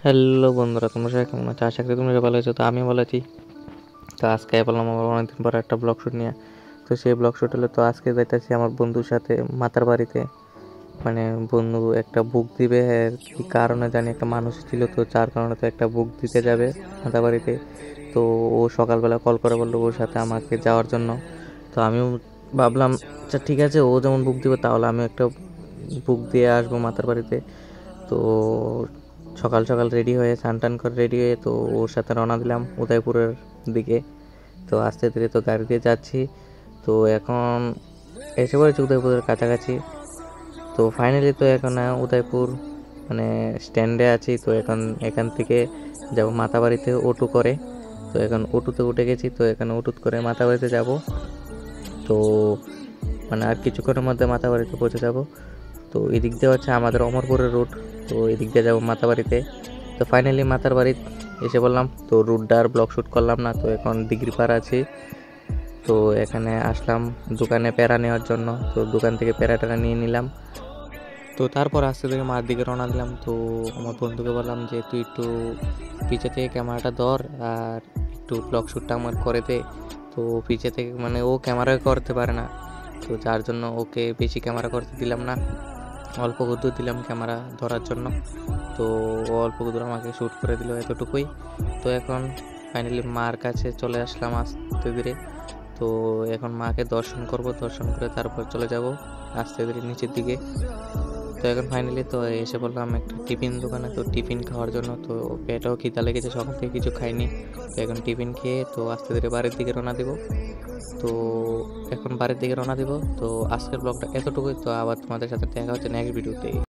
Hello বন্ধুরা, তোমরা সবাই কেমন আছো? আশা করি তোমরা সবাই ভালো আছো। তো আমি ভালো আছি। তো আজকে বললাম আমার অনেকদিন পর একটা ব্লগ শ্যুট নিয়ে। তো সেই ব্লগ শ্যুট হলো, তো আজকে যাইতেছি আমার বন্ধুর সাথে মাতার বাড়িতে। মানে বন্ধু একটা বুক দিবে, কি কারণে জানি একটা মানুষ ছিল, তো যার কারণে তো একটা বুক দিতে যাবে মাতার বাড়িতে। তো ও সকালবেলা কল করে বললো ওর সাথে আমাকে যাওয়ার জন্য। তো আমিও ভাবলাম আচ্ছা ঠিক আছে, ও যেমন বুক দিবে তাহলে আমি একটা বুক দিয়ে আসবো মাতার বাড়িতে। তো সকাল সকাল রেডি হয়ে স্নান টান করে রেডি হয়ে তো ওর সাথে রওনা দিলাম উদয়পুরের দিকে। তো আস্তে ধীরে তো গাড়ি দিয়ে যাচ্ছি। তো এখন এসে পড়েছি উদয়পুরের কাছাকাছি। তো ফাইনালি তো এখন উদয়পুর মানে স্ট্যান্ডে আছি। তো এখন এখান থেকে যাব মাতাবাড়িতে অটো করে। তো এখন অটোতে উঠে গেছি। তো এখানে অটো করে মাতাবাড়িতে যাব। তো মানে আর কিছুক্ষণের মধ্যে মাতাবাড়িতে পৌঁছে যাব। তো এদিক দিয়ে হচ্ছে আমাদের অমরপুরের রুট। তো এদিক দিয়ে যাবো মাতাবাড়িতে। তো ফাইনালি মাতার বাড়ি এসে বললাম। তো রুটটা আর ব্লগ শ্যুট করলাম না। তো এখন দিঘিরপাড় আছি। তো এখানে আসলাম দোকানে প্যারা নেওয়ার জন্য। তো দোকান থেকে প্যারা টেরা নিয়ে নিলাম। তো তারপর আস্তে থেকে মার দিকে রওনা দিলাম। তো আমার বন্ধুকে বললাম যে তুই একটু পিছে থেকে ক্যামেরাটা ধর আর একটু ব্লগ শ্যুটটা আমার করে দে। তো পিছে থেকে মানে ও ক্যামেরায় করতে পারে না, তো যার জন্য ওকে বেশি ক্যামেরা করতে দিলাম না, অল্প দূর দিলাম ক্যামেরা ধরার জন্য। তো ও অল্প দূর আমাকে শ্যুট করে দিল এতটুকুই। তো এখন ফাইনালি মার কাছে চলে আসলাম আস্তে ধীরে। তো এখন মাকে দর্শন করব, দর্শন করে তারপর চলে যাব আস্তে ধীরে নিচের দিকে। তো এখন ফাইনালি তো এসে বললাম একটা টিফিন দোকানে, তো টিফিন খাওয়ার জন্য। তো পেটও খিদা লেগেছে, সকাল থেকে কিছু খাইনি। তো এখন টিফিন খেয়ে তো আস্তে ধীরে বাড়ির দিকে রওনা দেব। তো এখন বাড়ির দিকে রওনা দেব। তো আজকের ব্লগটা এতটুকুই। তো আবার তোমাদের সাথে দেখা হচ্ছে নেক্সট ভিডিওতে।